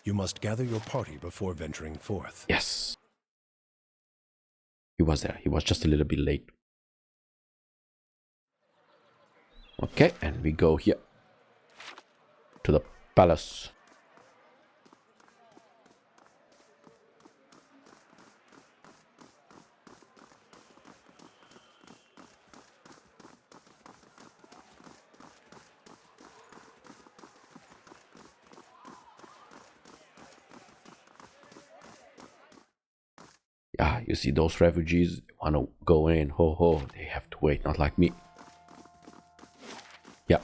You must gather your party before venturing forth. Yes. He was there. He was just a little bit late. Okay, and we go here. To the palace. Yeah, you see those refugees want to go in. Ho ho, they have to wait, not like me. Yeah.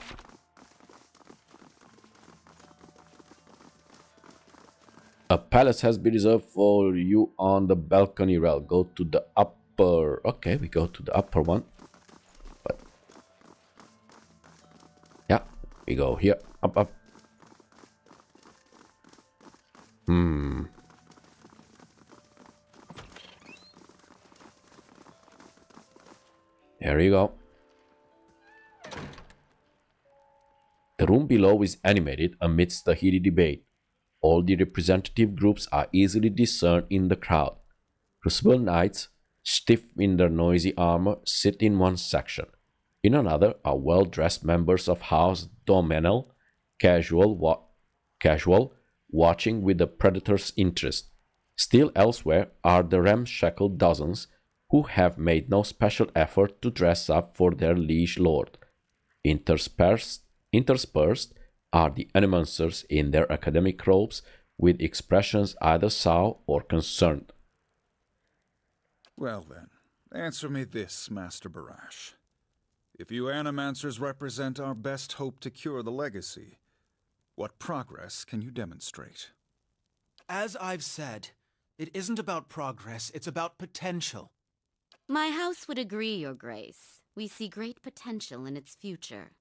A palace has been reserved for you on the balcony rail. Go to the upper. Okay, we go to the upper one. But yeah, we go here. Up, up. There you go. The room below is animated amidst the heated debate. All the representative groups are easily discerned in the crowd. Crucible Knights, stiff in their noisy armor, sit in one section. In another are well-dressed members of House Doemenel, casual, watching with the predator's interest. Still elsewhere are the ramshackle dozens who have made no special effort to dress up for their liege lord. Interspersed are the animancers in their academic robes with expressions either sour or concerned. Well then, answer me this, Master Barash. If you animancers represent our best hope to cure the legacy, what progress can you demonstrate? As I've said, it isn't about progress, it's about potential. My house would agree, Your Grace. We see great potential in its future.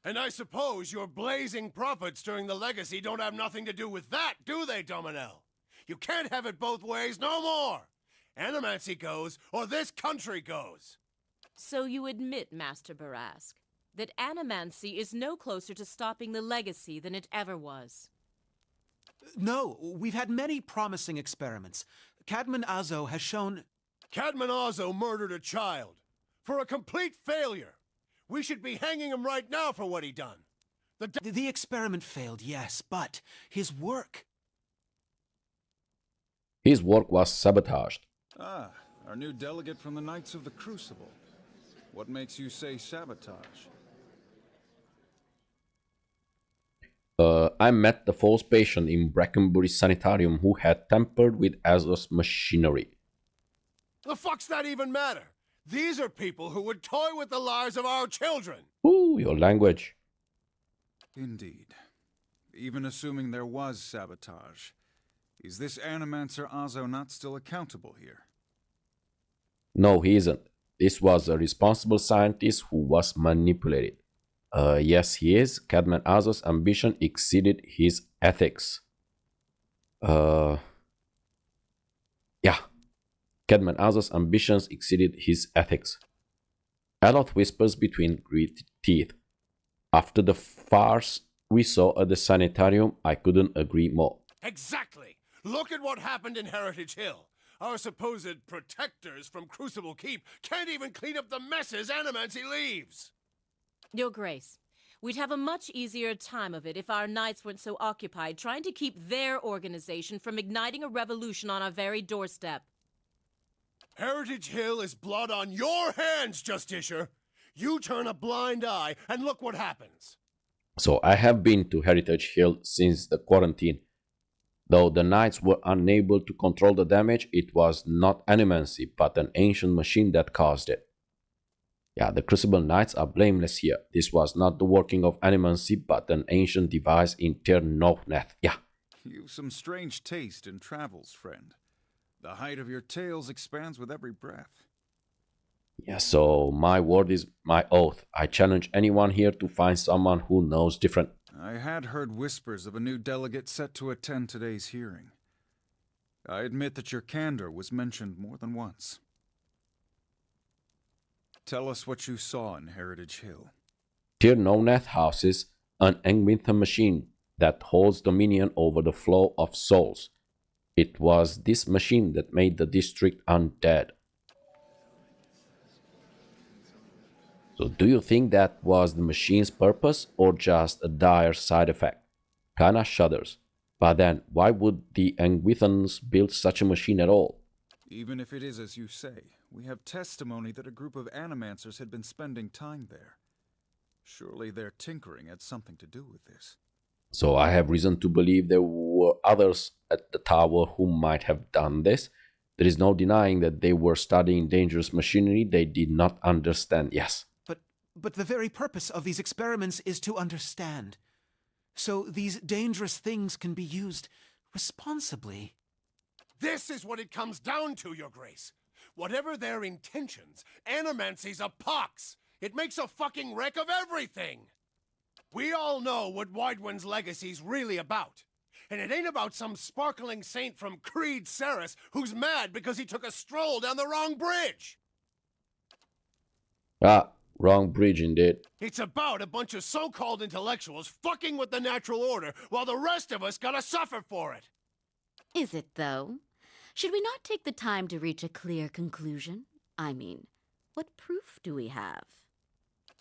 And I suppose your blazing profits during the legacy don't have nothing to do with that, do they, Doemenel? You can't have it both ways no more! Animancy goes, or this country goes! So you admit, Master Barask, that Animancy is no closer to stopping the legacy than it ever was. No, we've had many promising experiments. Cadman Azo has shown... Cadman Azo murdered a child. For a complete failure. We should be hanging him right now for what he done. The experiment failed, yes, but his work... His work was sabotaged. Ah, our new delegate from the Knights of the Crucible. What makes you say sabotage? I met the false patient in Brackenbury Sanitarium who had tampered with Azo's machinery. The fuck's that even matter? These are people who would toy with the lives of our children. Ooh, your language. Indeed. Even assuming there was sabotage, is this Animancer Azo not still accountable here? No, he isn't. This was a responsible scientist who was manipulated. Yes, he is. Cadman Azo's ambition exceeded his ethics. Yeah. Cadman Azo's ambitions exceeded his ethics. Aloth whispers between gritted teeth. After the farce we saw at the sanitarium, I couldn't agree more. Exactly! Look at what happened in Heritage Hill. Our supposed protectors from Crucible Keep can't even clean up the messes Animancy leaves! Your Grace, we'd have a much easier time of it if our knights weren't so occupied trying to keep their organization from igniting a revolution on our very doorstep. Heritage Hill is blood on your hands, Justicia! You turn a blind eye and look what happens! So I have been to Heritage Hill since the quarantine. Though the knights were unable to control the damage, it was not Animancy, but an ancient machine that caused it. Yeah, the Crucible Knights are blameless here. This was not the working of Animancy, but an ancient device in Doemenel. Yeah. You've some strange taste in travels, friend. The height of your tales expands with every breath. Yeah, so my word is my oath. I challenge anyone here to find someone who knows different. I had heard whispers of a new delegate set to attend today's hearing. I admit that your candor was mentioned more than once. Tell us what you saw in Heritage Hill. Doemenel houses an Engwinter machine that holds dominion over the flow of souls. It was this machine that made the district undead. So do you think that was the machine's purpose or just a dire side effect? Kinda shudders. But then, why would the Engwithans build such a machine at all? Even if it is as you say, we have testimony that a group of animancers had been spending time there. Surely their tinkering had something to do with this. So I have reason to believe there were others at the tower who might have done this. There is no denying that they were studying dangerous machinery they did not understand, yes. But the very purpose of these experiments is to understand. So these dangerous things can be used responsibly. This is what it comes down to, Your Grace. Whatever their intentions, Animancy's a pox. It makes a fucking wreck of everything. We all know what Widwen's legacy's really about. And it ain't about some sparkling saint from Creed Ceres who's mad because he took a stroll down the wrong bridge. Wrong bridge indeed. It's about a bunch of so-called intellectuals fucking with the natural order while the rest of us gotta suffer for it. Is it, though? Should we not take the time to reach a clear conclusion? I mean, what proof do we have?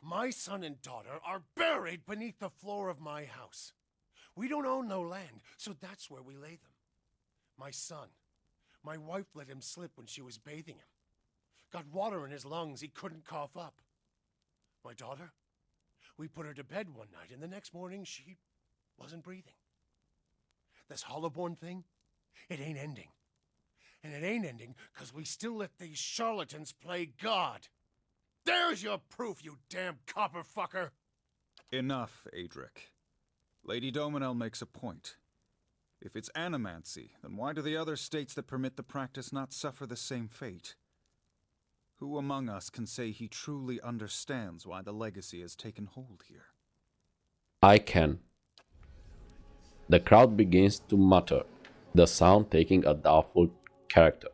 My son and daughter are buried beneath the floor of my house. We don't own no land, so that's where we lay them. My son. My wife let him slip when she was bathing him. Got water in his lungs, he couldn't cough up. My daughter? We put her to bed one night, and the next morning she wasn't breathing. This Hollowborn thing, it ain't ending. And it ain't ending because we still let these charlatans play God. There's your proof, you damn copper fucker! Enough, Adric. Lady Doemenel makes a point. If it's animancy, then why do the other states that permit the practice not suffer the same fate? Who among us can say he truly understands why the legacy has taken hold here? I can. The crowd begins to mutter, the sound taking a doubtful character.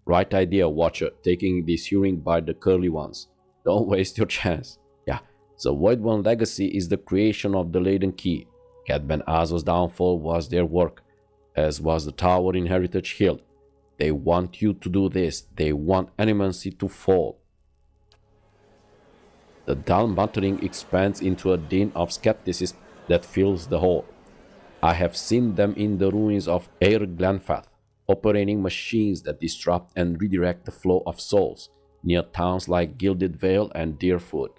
Right idea, Watcher, taking this hearing by the curly ones. Don't waste your chance. Yeah, the Widwen legacy is the creation of the Leaden Key. Cadman Azo's downfall was their work, as was the tower in Heritage Hill. They want you to do this. They want Animancy to fall. The dull muttering expands into a din of skepticism that fills the hall. I have seen them in the ruins of Air Glenfath, operating machines that disrupt and redirect the flow of souls, near towns like Gilded Vale and Deerfoot,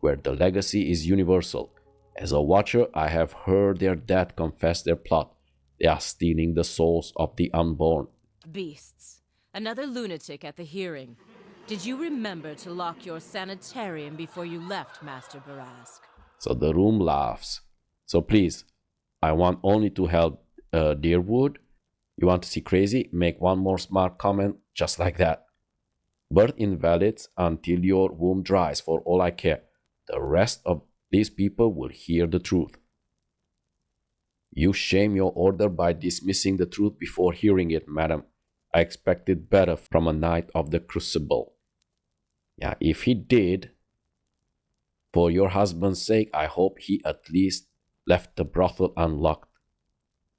where the legacy is universal. As a watcher, I have heard their dead confess their plot. They are stealing the souls of the unborn. Beasts. Another lunatic at the hearing. Did you remember to lock your sanitarium before you left, Master Barask? So the room laughs. So please, I want only to help Deerwood. You want to see crazy? Make one more smart comment just like that. Birth invalids until your womb dries, for all I care. The rest of these people will hear the truth. You shame your order by dismissing the truth before hearing it, madam. I expected better from a knight of the Crucible. Yeah, if he did, for your husband's sake, I hope he at least left the brothel unlocked.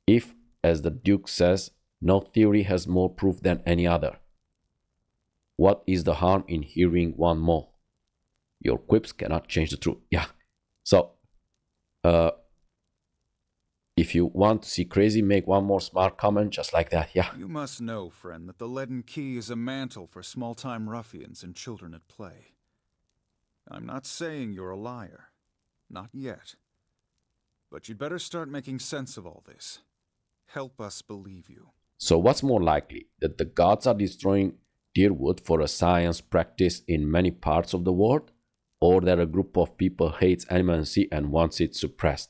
If, as the Duke says, no theory has more proof than any other, what is the harm in hearing one more? Your quips cannot change the truth. Yeah. So, if you want to see crazy, make one more smart comment just like that. Yeah. You must know, friend, that the Leaden Key is a mantle for small-time ruffians and children at play. I'm not saying you're a liar. Not yet. But you'd better start making sense of all this. Help us believe you. So what's more likely? That the gods are destroying Deerwood for a science practice in many parts of the world? Or that a group of people hates Animancy and wants it suppressed?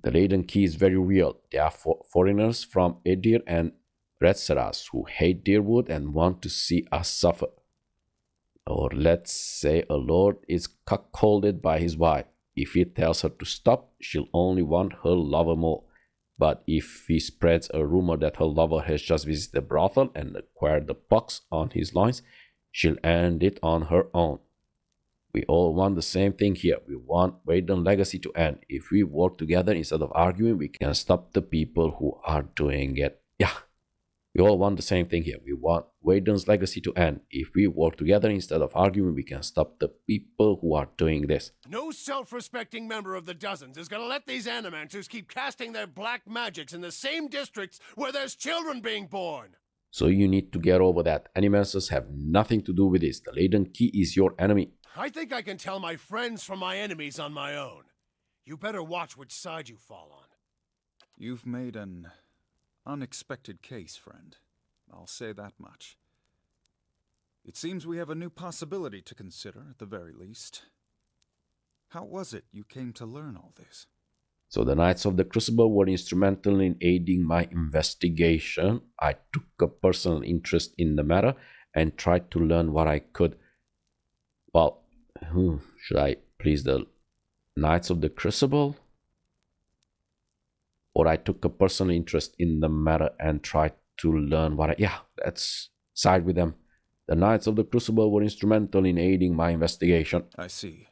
The Leaden Key is very real. They are foreigners from Edir and Redseras who hate Deerwood and want to see us suffer. Or let's say a lord is cuckolded by his wife. If he tells her to stop, she'll only want her lover more. But if he spreads a rumor that her lover has just visited the brothel and acquired the pox on his loins, she'll end it on her own. We all want the same thing here. We want Widwen legacy to end. If we work together instead of arguing, we can stop the people who are doing it. Yeah, we all want the same thing here. We want Widwen's legacy to end. If we work together instead of arguing, we can stop the people who are doing this. No self-respecting member of the Dozens is gonna let these animancers keep casting their black magics in the same districts where there's children being born. So you need to get over that. Animancers have nothing to do with this. The Leaden Key is your enemy. I think I can tell my friends from my enemies on my own. You better watch which side you fall on. You've made an unexpected case, friend. I'll say that much. It seems we have a new possibility to consider, at the very least. How was it you came to learn all this? So the Knights of the Crucible were instrumental in aiding my investigation. I took a personal interest in the matter and tried to learn what I could. Well, should I please the Knights of the Crucible? Or I took a personal interest in the matter and tried to learn what I... Yeah, let's side with them. The Knights of the Crucible were instrumental in aiding my investigation. I see.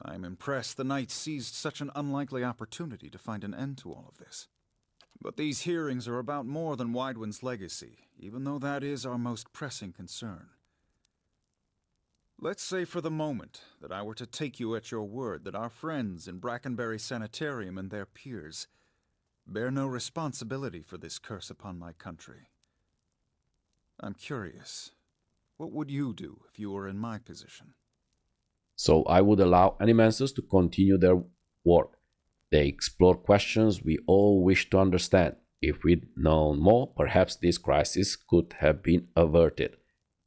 I'm impressed the Knights seized such an unlikely opportunity to find an end to all of this. But these hearings are about more than Widwen's legacy, even though that is our most pressing concern. Let's say for the moment that I were to take you at your word that our friends in Brackenbury Sanitarium and their peers bear no responsibility for this curse upon my country. I'm curious, what would you do if you were in my position? So I would allow animancers to continue their work. They explore questions we all wish to understand. If we'd known more, perhaps this crisis could have been averted.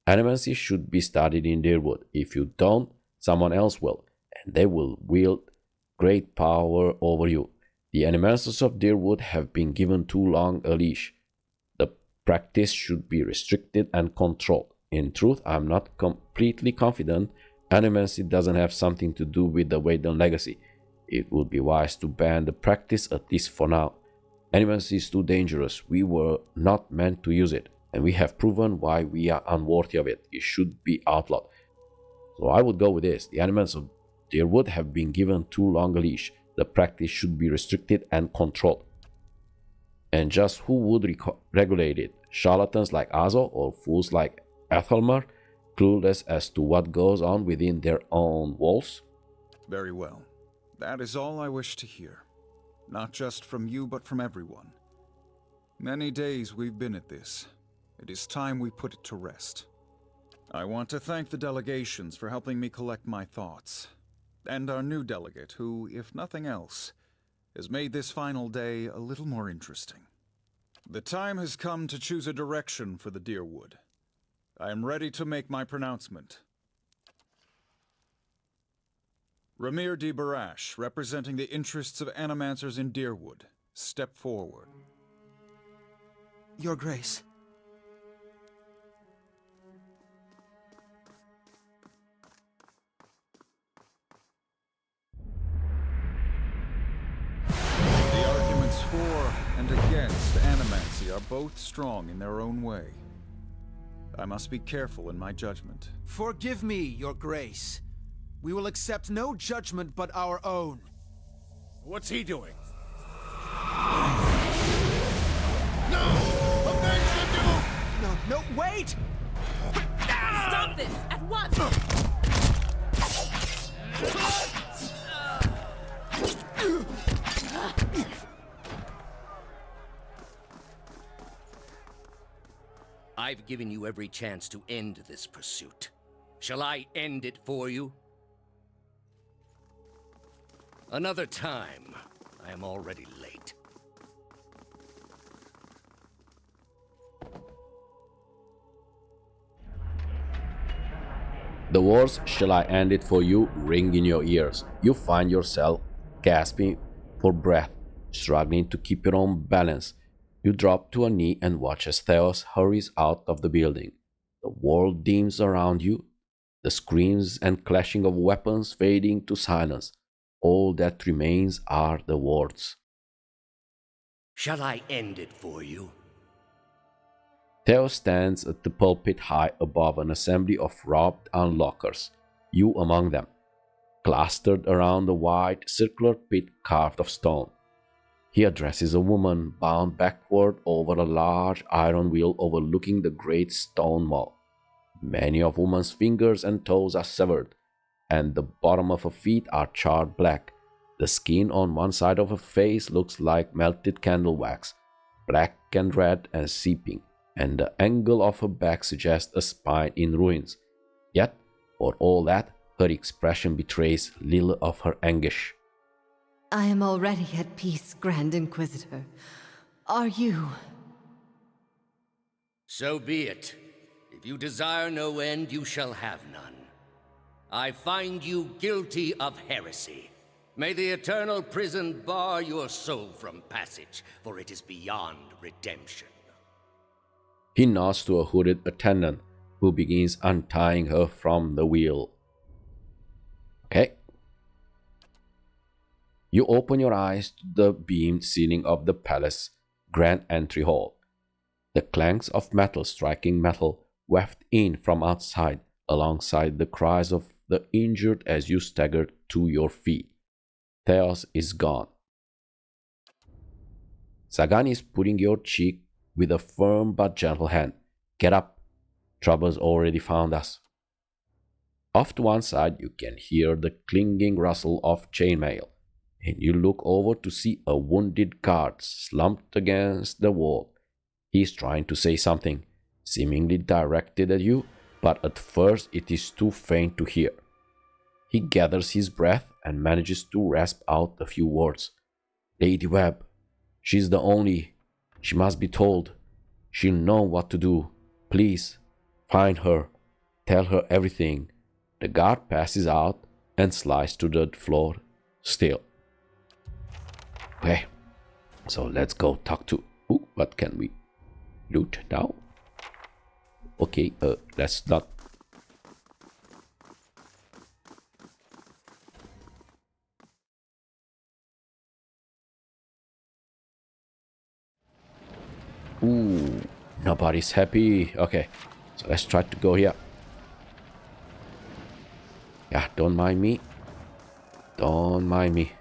Animancy should be studied in Deerwood. If you don't, someone else will, and they will wield great power over you. The animancers of Deerwood have been given too long a leash. The practice should be restricted and controlled. In truth, I'm not completely confident Animancy doesn't have something to do with the Widwen legacy. It would be wise to ban the practice, at least for now. Animancy is too dangerous. We were not meant to use it, and we have proven why we are unworthy of it. It should be outlawed. So I would go with this. The animals of Deerwood have been given too long a leash. The practice should be restricted and controlled. And just who would regulate it? Charlatans like Azo or fools like Ethelmer, clueless as to what goes on within their own walls? Very well. That is all I wish to hear. Not just from you, but from everyone. Many days we've been at this. It is time we put it to rest. I want to thank the delegations for helping me collect my thoughts, and our new delegate who, if nothing else, has made this final day a little more interesting. The time has come to choose a direction for the Deerwood. I am ready to make my pronouncement. Ramir de Barash, representing the interests of animancers in Deerwood, step forward. Your Grace. The arguments for and against animancy are both strong in their own way. I must be careful in my judgment. Forgive me, Your Grace. We will accept no judgment but our own. What's he doing? No! Avenge the Duke! No, wait! Stop this at once! I've given you every chance to end this pursuit. Shall I end it for you? Another time. I am already late. The words, "Shall I end it for you?" ring in your ears. You find yourself gasping for breath, struggling to keep your own balance. You drop to a knee and watch as Thaos hurries out of the building. The world dims around you, the screams and clashing of weapons fading to silence. All that remains are the words. Shall I end it for you? Thaos stands at the pulpit high above an assembly of robed onlookers. you among them, clustered around the wide, circular pit carved of stone. He addresses a woman bound backward over a large iron wheel overlooking the great stone wall. Many of woman's fingers and toes are severed, and the bottom of her feet are charred black. The skin on one side of her face looks like melted candle wax, black and red and seeping, and the angle of her back suggests a spine in ruins. Yet, for all that, her expression betrays little of her anguish. I am already at peace, Grand Inquisitor. Are you? So be it. If you desire no end, you shall have none. I find you guilty of heresy. May the eternal prison bar your soul from passage, for it is beyond redemption. He nods to a hooded attendant, who begins untying her from the wheel. Okay. You open your eyes to the beamed ceiling of the palace grand entry hall. The clanks of metal striking metal wafted in from outside, alongside the cries of the injured as you stagger to your feet. Thaos is gone. Sagan is putting your cheek with a firm but gentle hand. Get up. Trouble's already found us. Off to one side you can hear the clinging rustle of chainmail, and you look over to see a wounded guard slumped against the wall. He is trying to say something, seemingly directed at you, but at first it is too faint to hear. He gathers his breath and manages to rasp out a few words. Lady Webb, she's the only. She must be told. She'll know what to do. Please, find her. Tell her everything. The guard passes out and slides to the floor, still. Okay, so let's go talk to... Ooh, what can we loot now? Okay, let's not... Ooh, nobody's happy. Okay, so let's try to go here. Yeah, don't mind me. Don't mind me.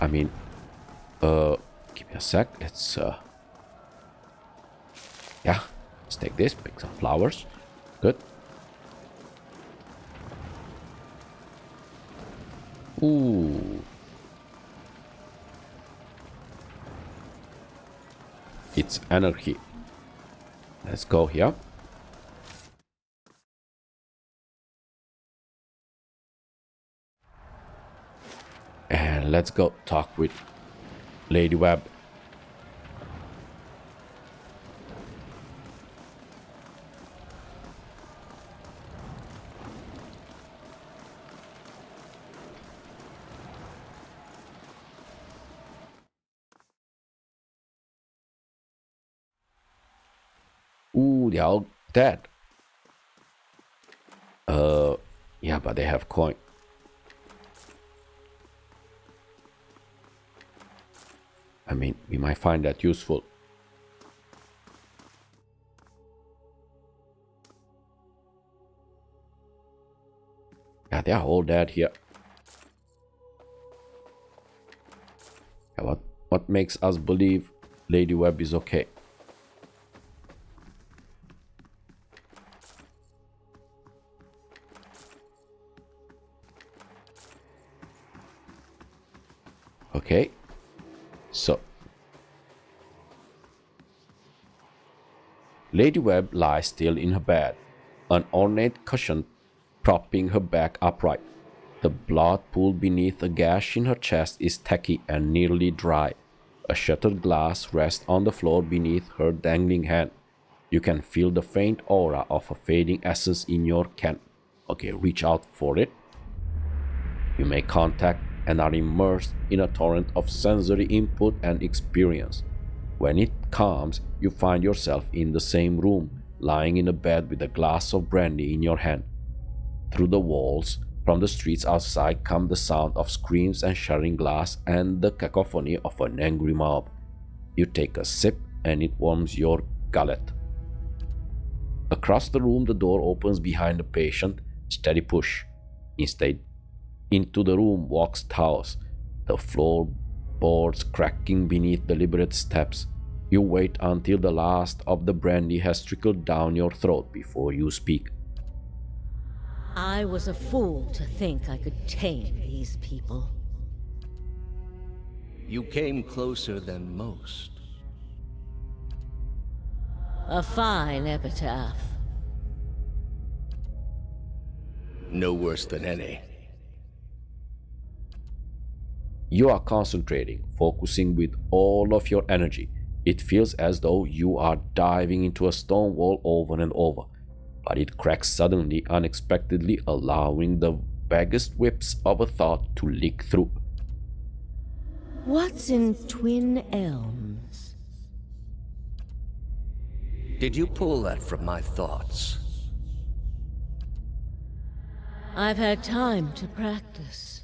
I mean, give me a sec. Let's, yeah, let's take this, pick some flowers. Good. Ooh. It's anarchy. Let's go here. And let's go talk with Lady Webb. Ooh, they're all dead. Yeah, but they have coin. I mean, we might find that useful. Yeah, they are all dead here. Yeah, what makes us believe Lady Webb is okay? Okay, so Lady Webb lies still in her bed, an ornate cushion propping her back upright. The blood pool beneath a gash in her chest is tacky and nearly dry. A shattered glass rests on the floor beneath her dangling hand. You can feel the faint aura of a fading essence in your can. Okay, reach out for it. You make contact and are immersed in a torrent of sensory input and experience. When it comes, you find yourself in the same room, lying in a bed with a glass of brandy in your hand. Through the walls, from the streets outside, come the sound of screams and shattering glass and the cacophony of an angry mob. You take a sip and it warms your gullet. Across the room, the door opens behind the patient. Steady push. Instead, into the room walks Thaos, the floorboards cracking beneath deliberate steps. You wait until the last of the brandy has trickled down your throat before you speak. I was a fool to think I could tame these people. You came closer than most. A fine epitaph. No worse than any. You are concentrating, focusing with all of your energy. It feels as though you are diving into a stone wall over and over, but it cracks suddenly, unexpectedly, allowing the vaguest whips of a thought to leak through. What's in Twin Elms? Did you pull that from my thoughts? I've had time to practice.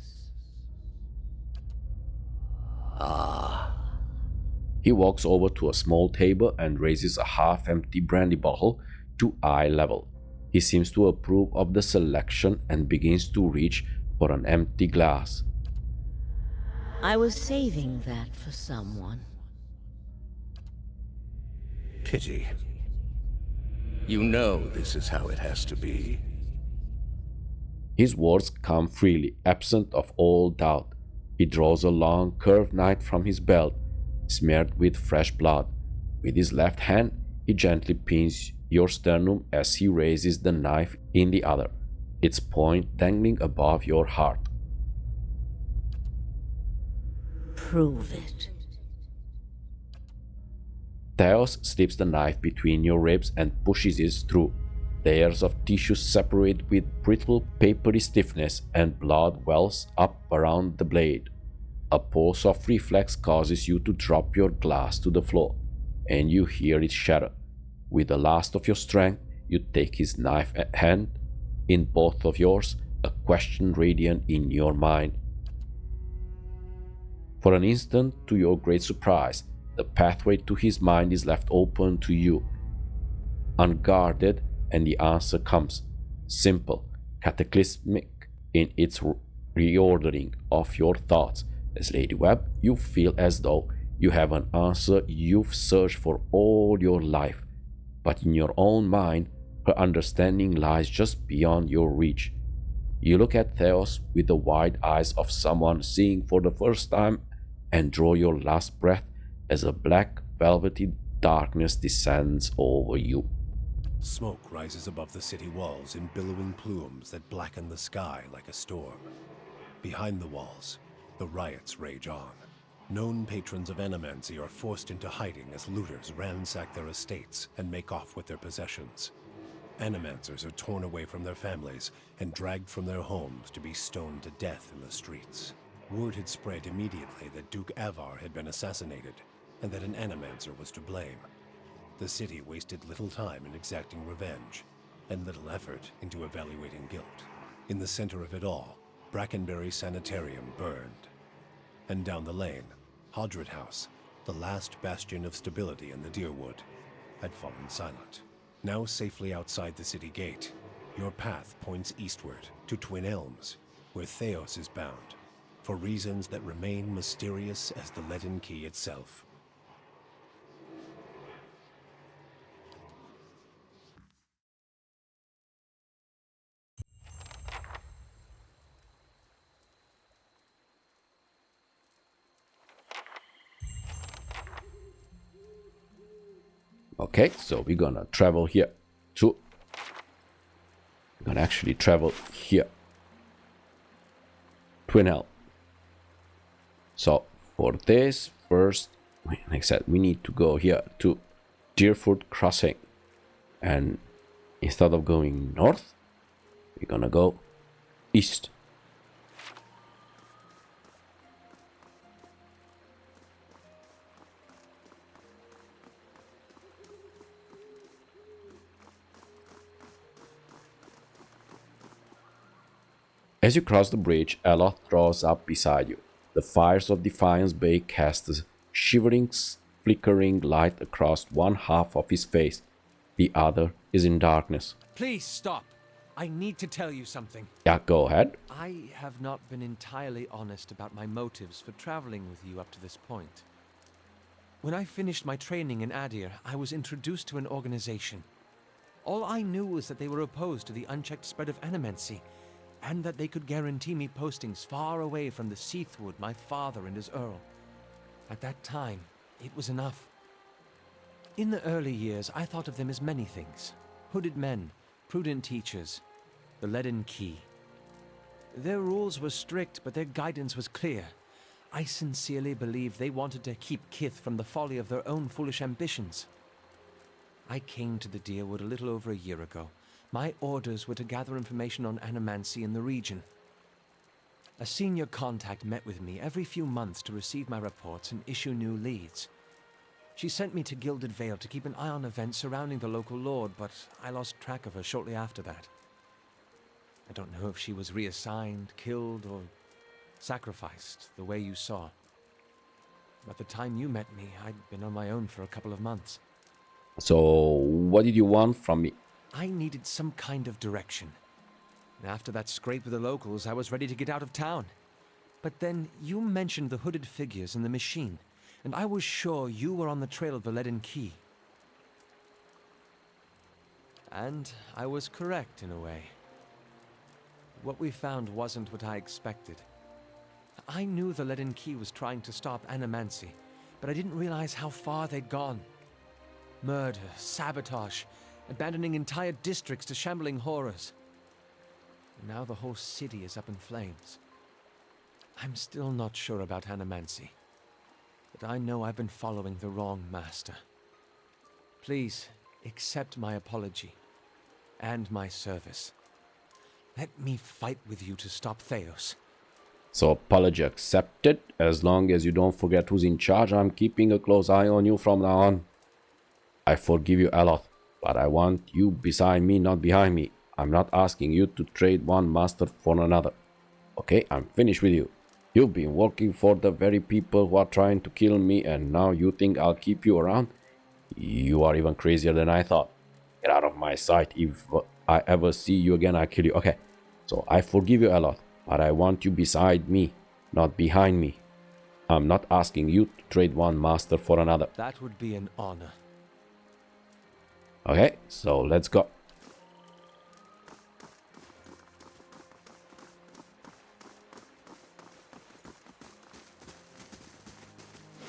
He walks over to a small table and raises a half-empty brandy bottle to eye level. He seems to approve of the selection and begins to reach for an empty glass. I was saving that for someone. Pity. You know this is how it has to be. His words come freely, absent of all doubt. He draws a long, curved knife from his belt, smeared with fresh blood. With his left hand, he gently pins your sternum as he raises the knife in the other, its point dangling above your heart. Prove it. Thaos slips the knife between your ribs and pushes it through. Layers of tissue separate with brittle, papery stiffness, and blood wells up around the blade. A pulse of reflex causes you to drop your glass to the floor, and you hear it shatter. With the last of your strength, you take his knife at hand in both of yours, a question radiant in your mind. For an instant, to your great surprise, the pathway to his mind is left open to you. Unguarded, and the answer comes, simple, cataclysmic in its reordering of your thoughts. As Lady Webb, you feel as though you have an answer you've searched for all your life, but in your own mind, her understanding lies just beyond your reach. You look at Thaos with the wide eyes of someone seeing for the first time and draw your last breath as a black, velvety darkness descends over you. Smoke rises above the city walls in billowing plumes that blacken the sky like a storm. Behind the walls, the riots rage on. Known patrons of Animancy are forced into hiding as looters ransack their estates and make off with their possessions. Animancers are torn away from their families and dragged from their homes to be stoned to death in the streets. Word had spread immediately that Duc Aevar had been assassinated, and that an Animancer was to blame. The city wasted little time in exacting revenge, and little effort into evaluating guilt. In the center of it all, Brackenbury Sanitarium burned. And down the lane, Hadret House, the last bastion of stability in the Deerwood, had fallen silent. Now safely outside the city gate, your path points eastward to Twin Elms, where Thaos is bound, for reasons that remain mysterious as the Leaden Key itself. Okay, so we're gonna travel here to... We're gonna actually travel here. Twin Elm. So, for this, first, like I said, we need to go here to Deerfoot Crossing. And instead of going north, we're gonna go east. As you cross the bridge, Aloth draws up beside you. The fires of Defiance Bay cast a shivering, flickering light across one half of his face. The other is in darkness. Please stop. I need to tell you something. Yeah, go ahead. I have not been entirely honest about my motives for traveling with you up to this point. When I finished my training in Adir, I was introduced to an organization. All I knew was that they were opposed to the unchecked spread of animancy, and that they could guarantee me postings far away from the Seathwood my father and his Earl. At that time, it was enough. In the early years, I thought of them as many things. Hooded men, prudent teachers, the Leaden Key. Their rules were strict, but their guidance was clear. I sincerely believed they wanted to keep Kith from the folly of their own foolish ambitions. I came to the Deerwood a little over a year ago. My orders were to gather information on animancy in the region. A senior contact met with me every few months to receive my reports and issue new leads. She sent me to Gilded Vale to keep an eye on events surrounding the local lord, but I lost track of her shortly after that. I don't know if she was reassigned, killed, or sacrificed the way you saw. By the time you met me, I'd been on my own for a couple of months. So, what did you want from me? I needed some kind of direction. And after that scrape with the locals, I was ready to get out of town. But then you mentioned the hooded figures in the machine, and I was sure you were on the trail of the Leaden Key. And I was correct in a way. What we found wasn't what I expected. I knew the Leaden Key was trying to stop animancy, but I didn't realize how far they'd gone. Murder, sabotage, abandoning entire districts to shambling horrors. And now the whole city is up in flames. I'm still not sure about animancy, but I know I've been following the wrong master. Please, accept my apology, and my service. Let me fight with you to stop Thaos. So, apology accepted. As long as you don't forget who's in charge, I'm keeping a close eye on you from now on. I forgive you, Aloth, but I want you beside me, not behind me. I'm not asking you to trade one master for another. Okay, I'm finished with you. You've been working for the very people who are trying to kill me, and now you think I'll keep you around? You are even crazier than I thought. Get out of my sight. If I ever see you again, I'll kill you. Okay, so I forgive you, Aloth, but I want you beside me, not behind me. I'm not asking you to trade one master for another. That would be an honor. Okay, so let's go.